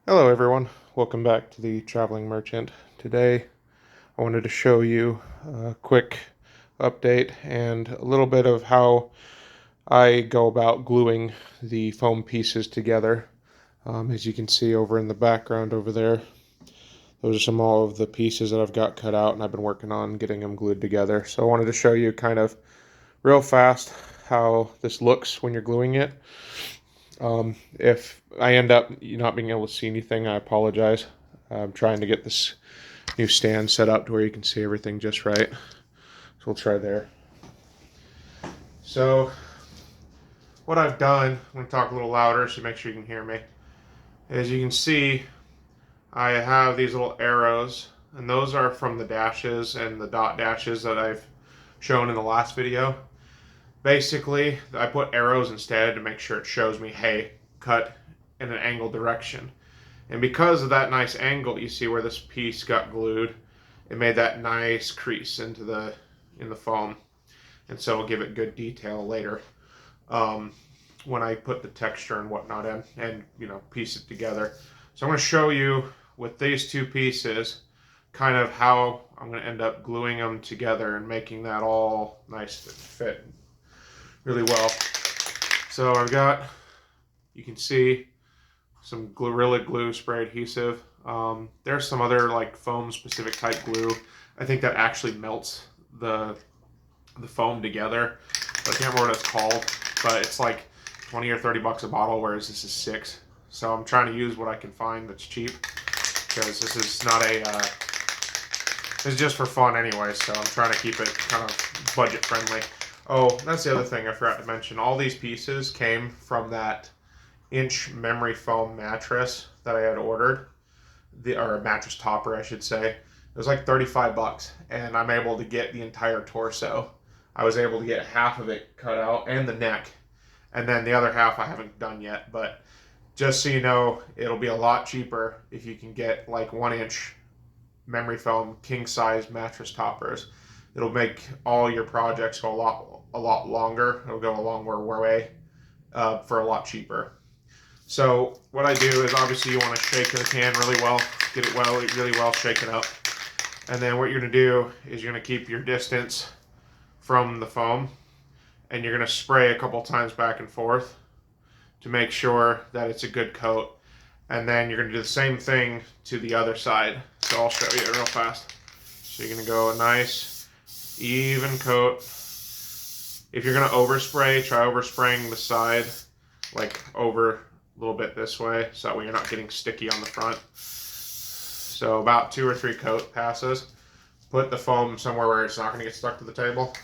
Hello everyone, welcome back to the Traveling Merchant. Today I wanted to show you a quick update and a little bit of how I go about gluing the foam pieces together. As you can see over in the background over there, those are some all of the pieces that I've got cut out and I've been working on getting them glued together. So I wanted to show you kind of real fast how this looks when you're gluing it. If I end up not being able to see anything, I apologize. I'm trying to get this new stand set up to where you can see everything just right. So we'll try there. So what I've done, I'm going to talk a little louder so make sure you can hear me. As you can see, I have these little arrows, and those are from the dashes and the dot dashes that I've shown in the last video. Basically, I put arrows instead to make sure it shows me, hey, cut in an angled direction. And because of that nice angle, you see where this piece got glued, it made that nice crease in the foam. And so it'll give it good detail later when I put the texture and whatnot in and piece it together. So I'm going to show you with these two pieces kind of how I'm going to end up gluing them together and making that all nice to fit really well. So I've got, you can see, some Gorilla Glue spray adhesive. There's some other like foam specific type glue. I think that actually melts the foam together. But I can't remember what it's called. But it's like 20 or 30 bucks a bottle, whereas this is $6. So I'm trying to use what I can find that's cheap, because this is not a this is just for fun anyway. So I'm trying to keep it kind of budget friendly. Oh, that's the other thing I forgot to mention. All these pieces came from that inch memory foam mattress that I had ordered, or a mattress topper, I should say. It was like 35 bucks, and I'm able to get the entire torso. I was able to get half of it cut out and the neck, and then the other half I haven't done yet. But just so you know, it'll be a lot cheaper if you can get like 1-inch memory foam king size mattress toppers. It'll make all your projects go a lot longer. It'll go a longer way for a lot cheaper. So what I do is, obviously you want to shake the can really well, get it really well shaken up. And then what you're going to do is you're going to keep your distance from the foam, and you're going to spray a couple times back and forth to make sure that it's a good coat. And then you're going to do the same thing to the other side. So I'll show you real fast. So you're going to go a nice even coat. If you're going to overspray, try overspraying the side, like over a little bit this way, so that way you're not getting sticky on the front. So about 2 or 3 coat passes. Put the foam somewhere where it's not going to get stuck to the table.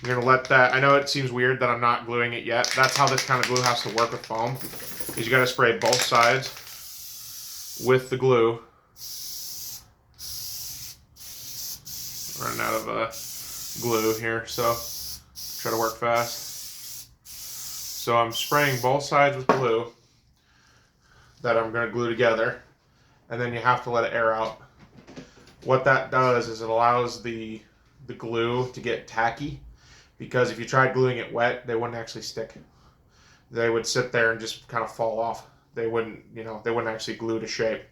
You're going to let that, I know it seems weird that I'm not gluing it yet. That's how this kind of glue has to work with foam, is you got to spray both sides with the glue. Running out of glue here, so try to work fast. So I'm spraying both sides with glue that I'm going to glue together, and then you have to let it air out. What that does is it allows the glue to get tacky, because if you tried gluing it wet, they wouldn't actually stick. They would sit there and just kind of fall off. They wouldn't, they wouldn't actually glue to shape.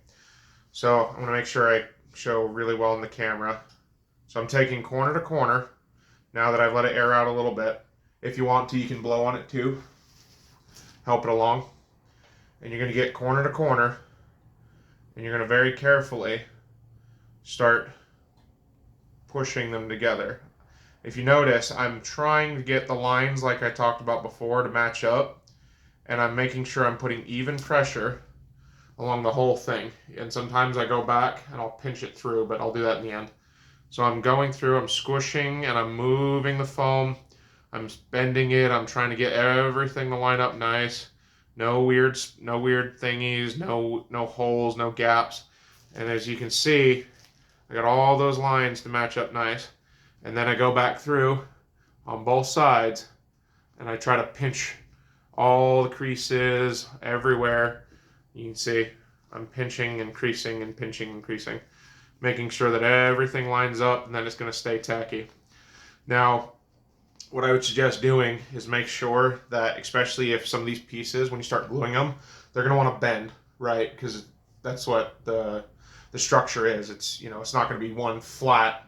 So I'm going to make sure I show really well in the camera. So I'm taking corner to corner now that I've let it air out a little bit. If you want to, you can blow on it too. Help it along. And you're going to get corner to corner, and you're going to very carefully start pushing them together. If you notice, I'm trying to get the lines like I talked about before to match up, and I'm making sure I'm putting even pressure along the whole thing. And sometimes I go back and I'll pinch it through, but I'll do that in the end. So I'm going through, I'm squishing, and I'm moving the foam. I'm bending it. I'm trying to get everything to line up nice. No weird thingies, no holes, no gaps. And as you can see, I got all those lines to match up nice. And then I go back through on both sides, and I try to pinch all the creases everywhere. You can see I'm pinching and creasing and pinching and creasing, making sure that everything lines up, and then it's going to stay tacky. Now, what I would suggest doing is make sure that, especially if some of these pieces, when you start gluing them, they're going to want to bend right? Because that's what the structure is. It's, it's not going to be one flat,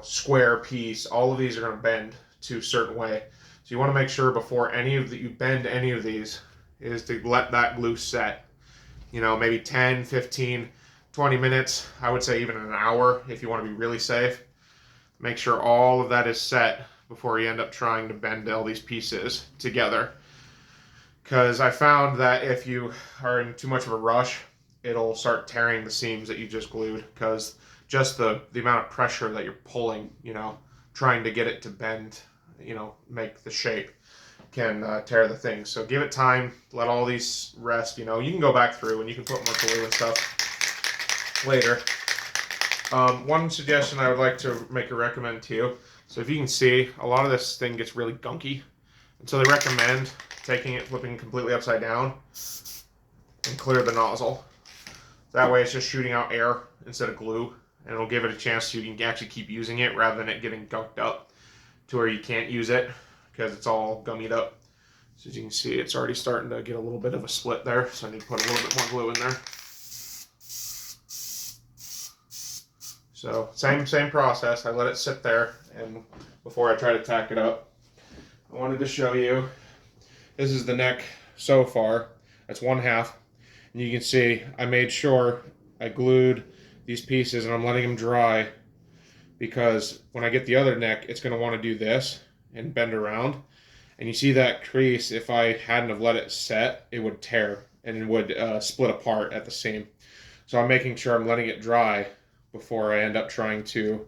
square piece. All of these are going to bend to a certain way. So you want to make sure before you bend any of these is to let that glue set. Maybe 10, 15, 20 minutes. I would say even an hour if you want to be really safe. Make sure all of that is set before you end up trying to bend all these pieces together. Because I found that if you are in too much of a rush, it'll start tearing the seams that you just glued, because just the amount of pressure that you're pulling, trying to get it to bend, make the shape, can tear the thing. So give it time, let all these rest. You can go back through and you can put more glue and stuff later. One suggestion I would like to recommend to you. So if you can see, a lot of this thing gets really gunky, and so they recommend taking it, flipping completely upside down, and clear the nozzle. That way it's just shooting out air instead of glue, and it'll give it a chance so you can actually keep using it rather than it getting gunked up to where you can't use it because it's all gummied up. So as you can see, it's already starting to get a little bit of a split there, so I need to put a little bit more glue in there. So same process. I let it sit there, and before I try to tack it up, I wanted to show you. This is the neck so far. That's one half. And you can see I made sure I glued these pieces, and I'm letting them dry, because when I get the other neck, it's going to want to do this and bend around. And you see that crease, if I hadn't have let it set, it would tear and it would split apart at the seam. So I'm making sure I'm letting it dry before I end up trying to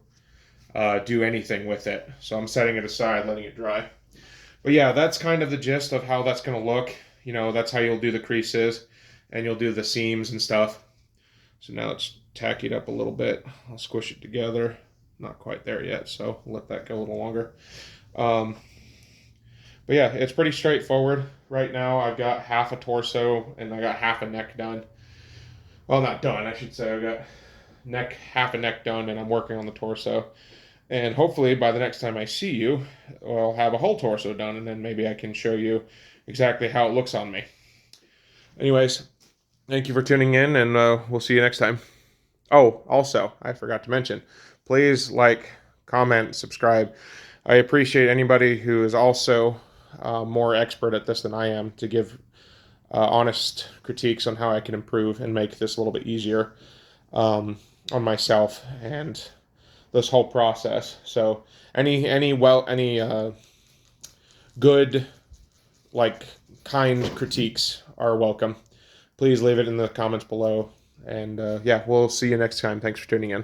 do anything with it. So I'm setting it aside, letting it dry. But yeah, that's kind of the gist of how that's going to look. That's how you'll do the creases, and you'll do the seams and stuff. So now let's tack it up a little bit. I'll squish it together. Not quite there yet, so I'll let that go a little longer. But yeah, it's pretty straightforward. Right now I've got half a torso and I got half a neck done. Well, not done, I should say. I've got half a neck done, and I'm working on the torso. And hopefully by the next time I see you, I'll have a whole torso done, and then maybe I can show you exactly how it looks on me. Anyways, thank you for tuning in, and we'll see you next time. Oh, also, I forgot to mention, please like, comment, subscribe. I appreciate anybody who is also more expert at this than I am, to give honest critiques on how I can improve and make this a little bit easier on myself and this whole process. So any good, kind critiques are welcome. Please leave it in the comments below, and yeah, we'll see you next time. Thanks for tuning in.